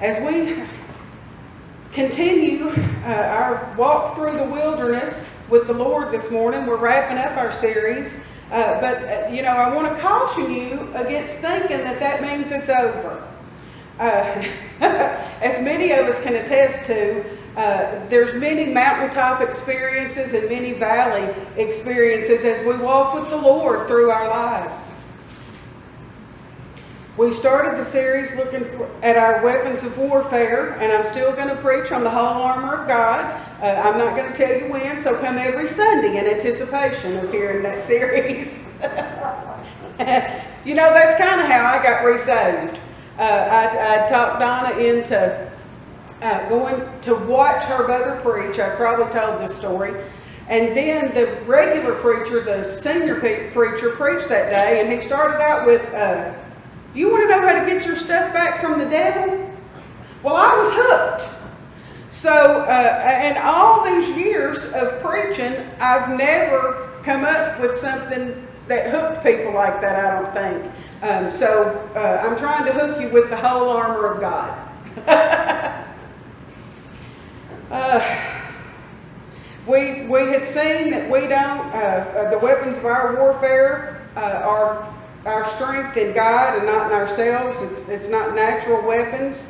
As we continue our walk through the wilderness with the Lord this morning, we're wrapping up our series. But I want to caution you against thinking that means it's over. As many of us can attest to, there's many mountaintop experiences and many valley experiences as we walk with the Lord through our lives. We started the series looking at our weapons of warfare, and I'm still going to preach on the whole armor of God. I'm not going to tell you when, so come every Sunday in anticipation of hearing that series. That's kind of how I got resaved. I talked Donna into going to watch her mother preach. I probably told this story. And then the regular preacher, the senior preacher, preached that day, and he started out with, you want to know how to get your stuff back from the devil? Well, I was hooked. So, in all these years of preaching, I've never come up with something that hooked people like that, I don't think. I'm trying to hook you with the whole armor of God. We had seen that we don't, the weapons of our warfare are our strength in God and not in ourselves. It's not natural weapons.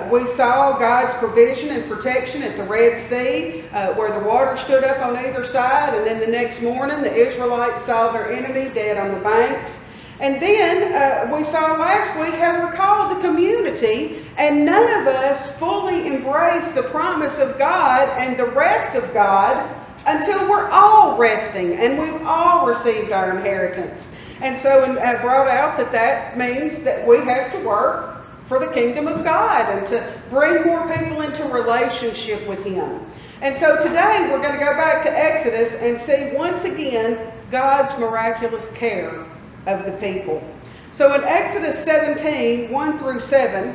We saw God's provision and protection at the Red Sea, where the water stood up on either side, and then the next morning the Israelites saw their enemy dead on the banks. And then we saw last week how we're called to community, and none of us fully embrace the promise of God and the rest of God until we're all resting and we've all received our inheritance. And so I brought out that means that we have to work for the kingdom of God and to bring more people into relationship with Him. And so today we're going to go back to Exodus and see once again God's miraculous care of the people. So in Exodus 17, 1 through 7,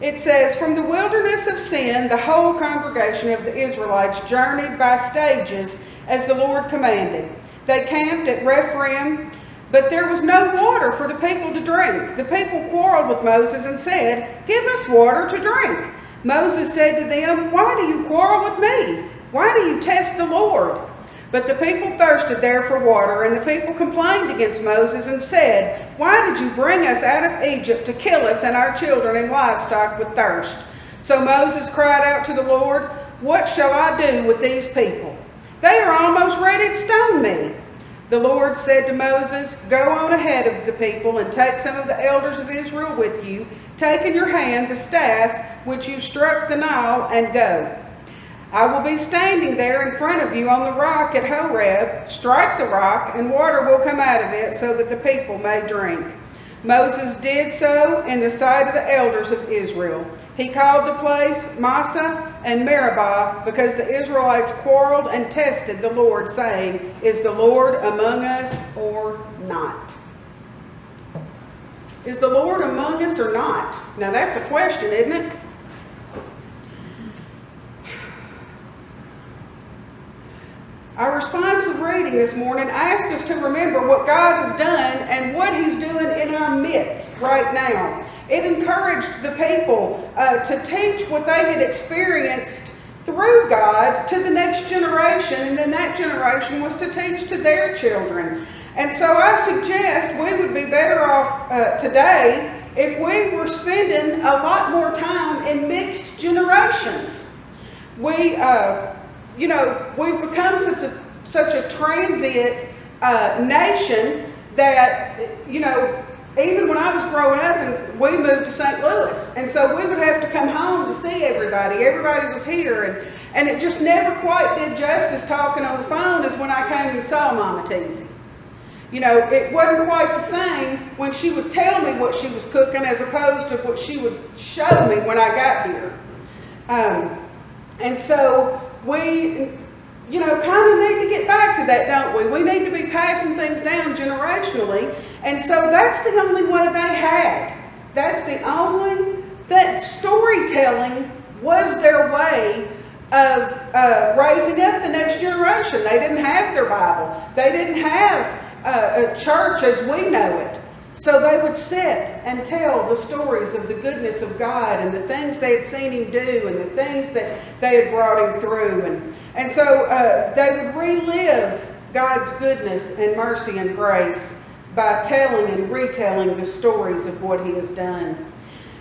it says, "From the wilderness of Sin, the whole congregation of the Israelites journeyed by stages as the Lord commanded. They camped at Rephaim, but there was no water for the people to drink. The people quarreled with Moses and said, 'Give us water to drink.' Moses said to them, 'Why do you quarrel with me? Why do you test the Lord?' But the people thirsted there for water, and the people complained against Moses and said, 'Why did you bring us out of Egypt to kill us and our children and livestock with thirst?' So Moses cried out to the Lord, 'What shall I do with these people? They are almost ready to stone me.' The Lord said to Moses, 'Go on ahead of the people and take some of the elders of Israel with you. Take in your hand the staff which you struck the Nile and go. I will be standing there in front of you on the rock at Horeb. Strike the rock, and water will come out of it so that the people may drink.' Moses did so in the sight of the elders of Israel. He called the place Massah and Meribah because the Israelites quarreled and tested the Lord, saying, 'Is the Lord among us or not?'" Is the Lord among us or not? Now that's a question, isn't it? Our responsive reading this morning asks us to remember what God has done and what He's doing in our midst right now. It encouraged the people to teach what they had experienced through God to the next generation, and then that generation was to teach to their children. And so I suggest we would be better off today if we were spending a lot more time in mixed generations. We've become such a transient nation that, even when I was growing up and we moved to St. Louis, and so we would have to come home to see everybody. Everybody was here, and it just never quite did justice talking on the phone as when I came and saw Mama Teasy. It wasn't quite the same when she would tell me what she was cooking as opposed to what she would show me when I got here. And so we, kind of need to get back to that, don't we? We need to be passing things down generationally. And so that's the only way they had. That storytelling was their way of raising up the next generation. They didn't have their Bible. They didn't have a church as we know it. So they would sit and tell the stories of the goodness of God and the things they had seen him do and the things that they had brought him through. And so they would relive God's goodness and mercy and grace by telling and retelling the stories of what he has done.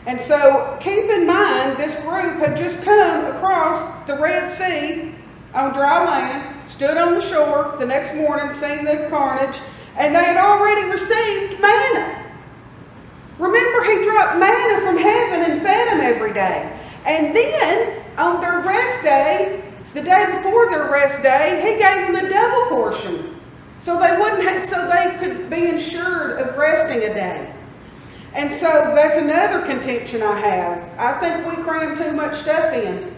And so keep in mind, this group had just come across the Red Sea on dry land, stood on the shore the next morning, seen the carnage, and they had already received manna. Remember, he dropped manna from heaven and fed them every day. And then, on their rest day, the day before their rest day, he gave them a double portion. So they could be ensured of resting a day. And so that's another contention I have. I think we cram too much stuff in.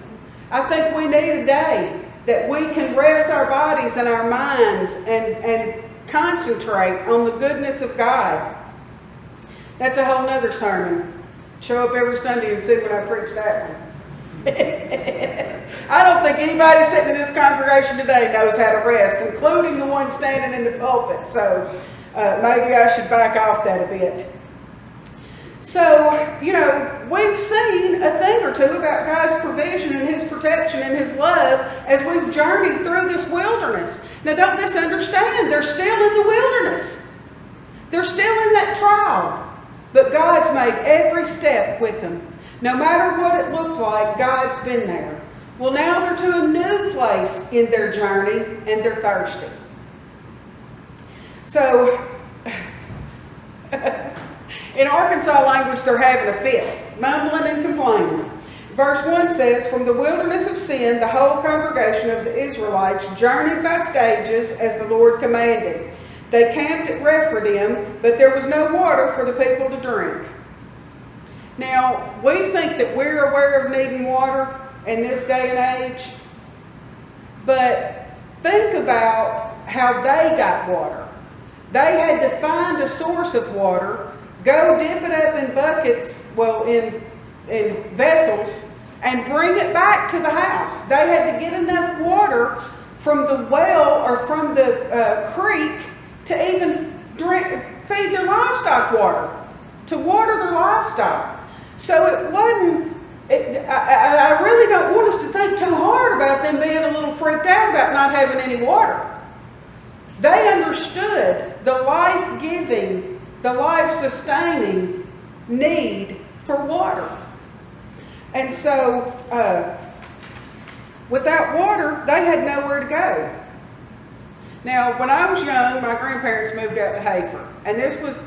I think we need a day that we can rest our bodies and our minds and concentrate on the goodness of God. That's a whole nother sermon. Show up every Sunday and see when I preach that one. I don't think anybody sitting in this congregation today knows how to rest, including the one standing in the pulpit. So maybe I should back off that a bit. So, we've seen a thing or two about God's provision and his protection and his love as we've journeyed through this wilderness. Now, don't misunderstand. They're still in the wilderness. They're still in that trial. But God's made every step with them. No matter what it looked like, God's been there. Well, now they're to a new place in their journey, and they're thirsty. So, in Arkansas language, they're having a fit, mumbling and complaining. Verse 1 says, "From the wilderness of sin, the whole congregation of the Israelites journeyed by stages as the Lord commanded. They camped at Rephidim, but there was no water for the people to drink." Now, we think that we're aware of needing water in this day and age, but think about how they got water. They had to find a source of water, go dip it up in buckets, in vessels, and bring it back to the house. They had to get enough water from the well or from the creek to even feed their livestock to water their livestock. So it wasn't, I really don't want us to think too hard about them being a little freaked out about not having any water. They understood the life-giving, the life-sustaining need for water. And so, without water, they had nowhere to go. Now, when I was young, my grandparents moved out to Hafer. And this was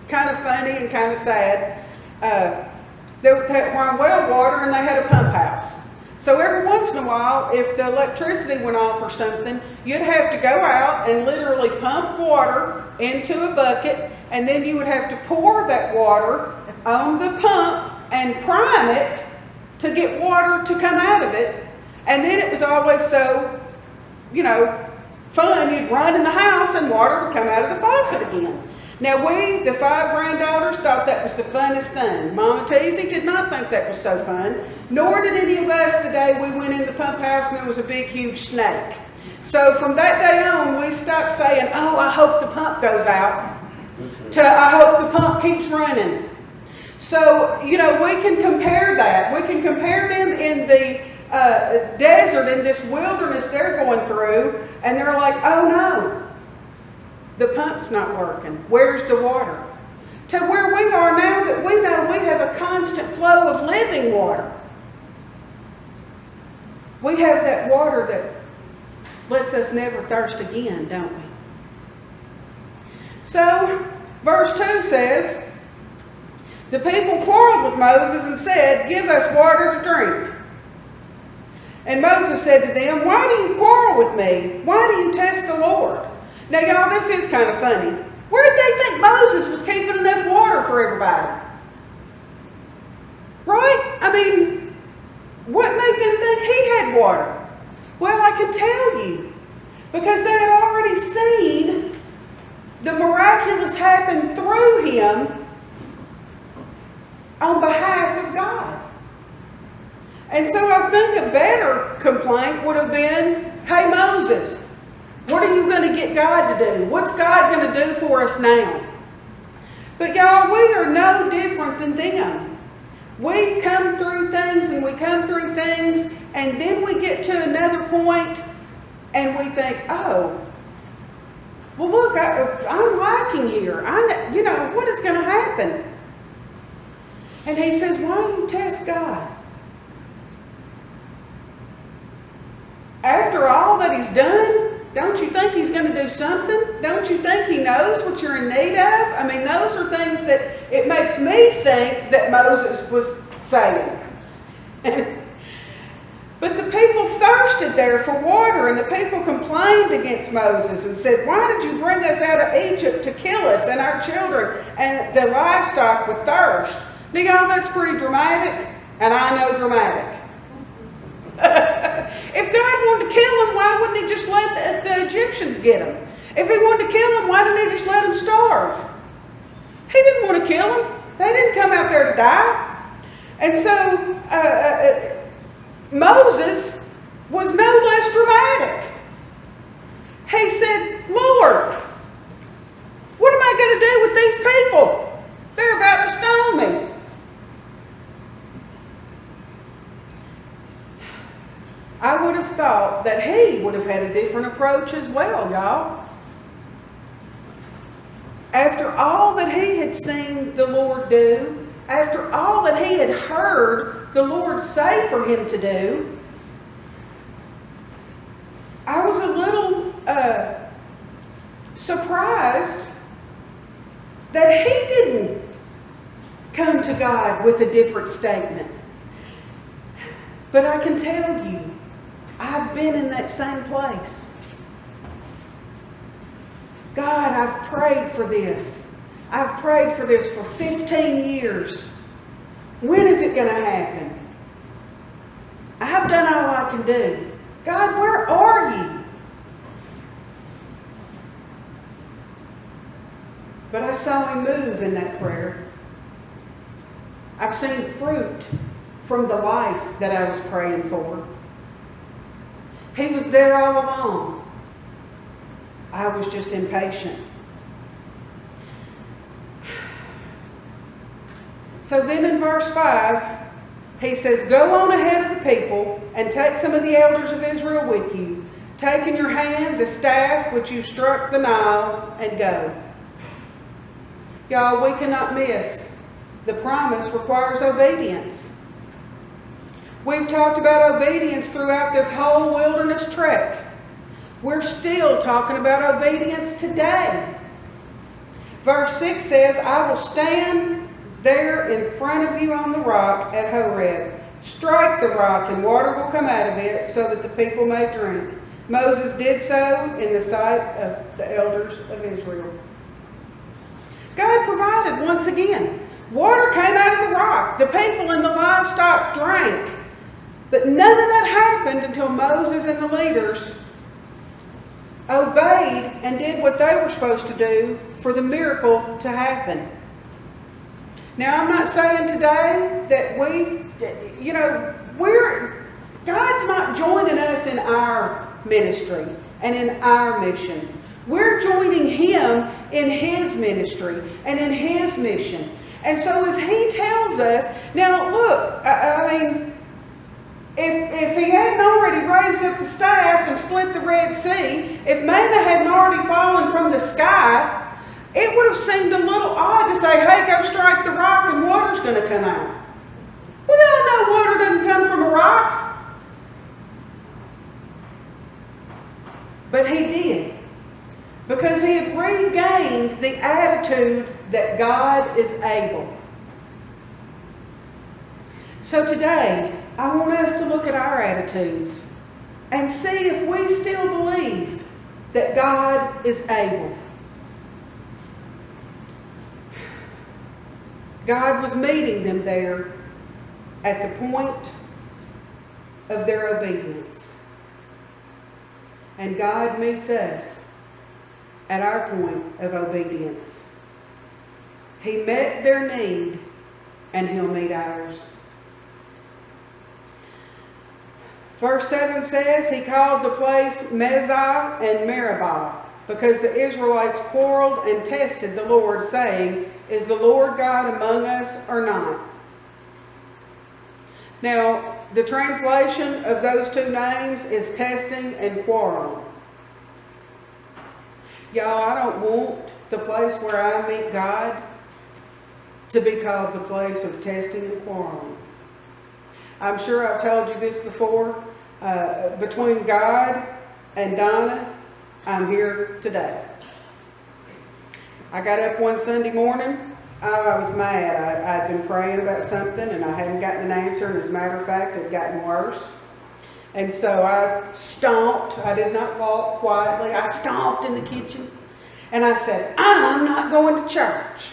kind of funny and kind of sad. They were on well water and they had a pump house. So every once in a while, if the electricity went off or something, you'd have to go out and literally pump water into a bucket, and then you would have to pour that water on the pump and prime it to get water to come out of it. And then it was always so, fun. You'd run in the house and water would come out of the faucet again. Now we, the 5 granddaughters, thought that was the funnest thing. Mama Teasy did not think that was so fun, nor did any of us the day we went in the pump house and there was a big, huge snake. So from that day on, we stopped saying, "Oh, I hope the pump goes out," to "I hope the pump keeps running." So, we can compare that. We can compare them in the desert, in this wilderness they're going through, and they're like, "Oh no, the pump's not working. Where's the water?" To where we are now, that we know we have a constant flow of living water. We have that water that lets us never thirst again, don't we? So, verse 2 says, "The people quarreled with Moses and said, 'Give us water to drink.' And Moses said to them, 'Why do you quarrel with me? Why do you test the Lord?'" Now, y'all, this is kind of funny. Where did they think Moses was keeping enough water for everybody? Right? I mean, what made them think he had water? Well, I can tell you. Because they had already seen the miraculous happen through him on behalf of God. And so I think a better complaint would have been, "Hey, Moses, what are you going to get God to do? What's God going to do for us now?" But y'all, we are no different than them. We come through things and we come through things, and then we get to another point and we think, oh, well, look, I'm lacking here. What is going to happen? And he says, why don't you test God? After all that he's done, don't you think he's going to do something? Don't you think he knows what you're in need of? I mean, those are things that it makes me think that Moses was saying. But the people thirsted there for water, and the people complained against Moses and said, why did you bring us out of Egypt to kill us and our children and the livestock with thirst? Do y'all, that's pretty dramatic, and I know dramatic. If God wanted to kill them, why wouldn't he just let the Egyptians get them? If he wanted to kill them, why didn't he just let them starve? He didn't want to kill them. They didn't come out there to die. And so Moses was no less dramatic. He said, Lord, what am I going to do with these people? They're about to stone me. I would have thought that he would have had a different approach as well, y'all. After all that he had seen the Lord do, after all that he had heard the Lord say for him to do, I was a little surprised that he didn't come to God with a different statement. But I can tell you, I've been in that same place. God, I've prayed for this. I've prayed for this for 15 years. When is it going to happen? I've done all I can do. God, where are you? But I saw him move in that prayer. I've seen fruit from the life that I was praying for. He was there all along. I was just impatient. So then in verse 5, he says, go on ahead of the people and take some of the elders of Israel with you. Take in your hand the staff which you struck the Nile, and go. Y'all, we cannot miss. The promise requires obedience. We've talked about obedience throughout this whole wilderness trek. We're still talking about obedience today. Verse 6 says, I will stand there in front of you on the rock at Horeb. Strike the rock and water will come out of it so that the people may drink. Moses did so in the sight of the elders of Israel. God provided once again. Water came out of the rock. The people and the livestock drank. But none of that happened until Moses and the leaders obeyed and did what they were supposed to do for the miracle to happen. Now, I'm not saying today that God's not joining us in our ministry and in our mission. We're joining him in his ministry and in his mission. And so as he tells us, now look, I mean, if he hadn't already raised up the staff and split the Red Sea, if manna hadn't already fallen from the sky, it would have seemed a little odd to say, hey, go strike the rock and water's going to come out. We all know water doesn't come from a rock. But he did. Because he had regained the attitude that God is able. So today, I want us to look at our attitudes and see if we still believe that God is able. God was meeting them there at the point of their obedience. And God meets us at our point of obedience. He met their need, and he'll meet ours. Verse 7 says, he called the place Mezah and Meribah, because the Israelites quarreled and tested the Lord, saying, Is the Lord God among us or not? Now, the translation of those two names is testing and quarreling. Y'all, I don't want the place where I meet God to be called the place of testing and quarreling. I'm sure I've told you this before. Between God and Donna, I'm here today. I got up one Sunday morning. I was mad. I'd been praying about something and I hadn't gotten an answer. And as a matter of fact, it had gotten worse. And so I stomped. I did not walk quietly. I stomped in the kitchen. And I said, I'm not going to church.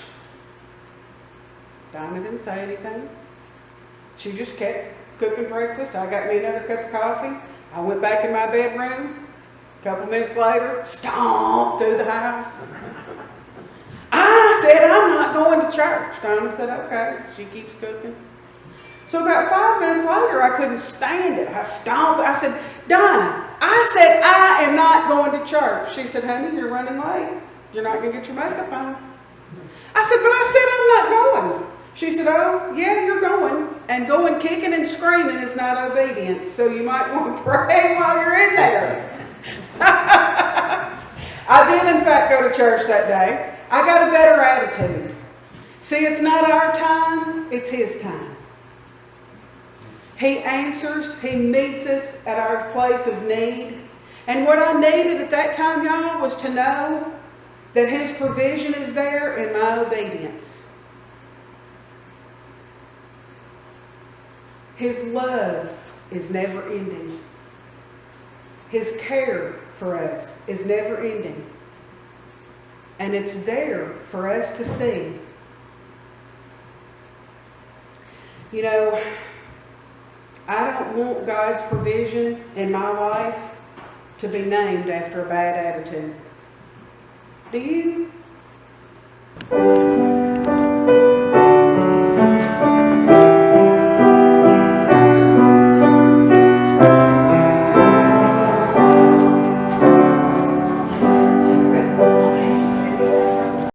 Donna didn't say anything. She just kept cooking breakfast. I got me another cup of coffee. I went back in my bedroom. A couple minutes later, stomped through the house. I said, I'm not going to church. Donna said, okay. She keeps cooking. So about 5 minutes later, I couldn't stand it. I stomped. I said, Donna, I said I am not going to church. She said, honey, you're running late. You're not going to get your makeup on. I said, but I said I'm not going. She said, oh, yeah, you're going. And going kicking and screaming is not obedience. So you might want to pray while you're in there. I did, in fact, go to church that day. I got a better attitude. See, it's not our time, it's His time. He answers, He meets us at our place of need. And what I needed at that time, y'all, was to know that His provision is there in my obedience. His love is never ending. His care for us is never ending. And it's there for us to see. You know, I don't want God's provision in my life to be named after a bad attitude. Do you?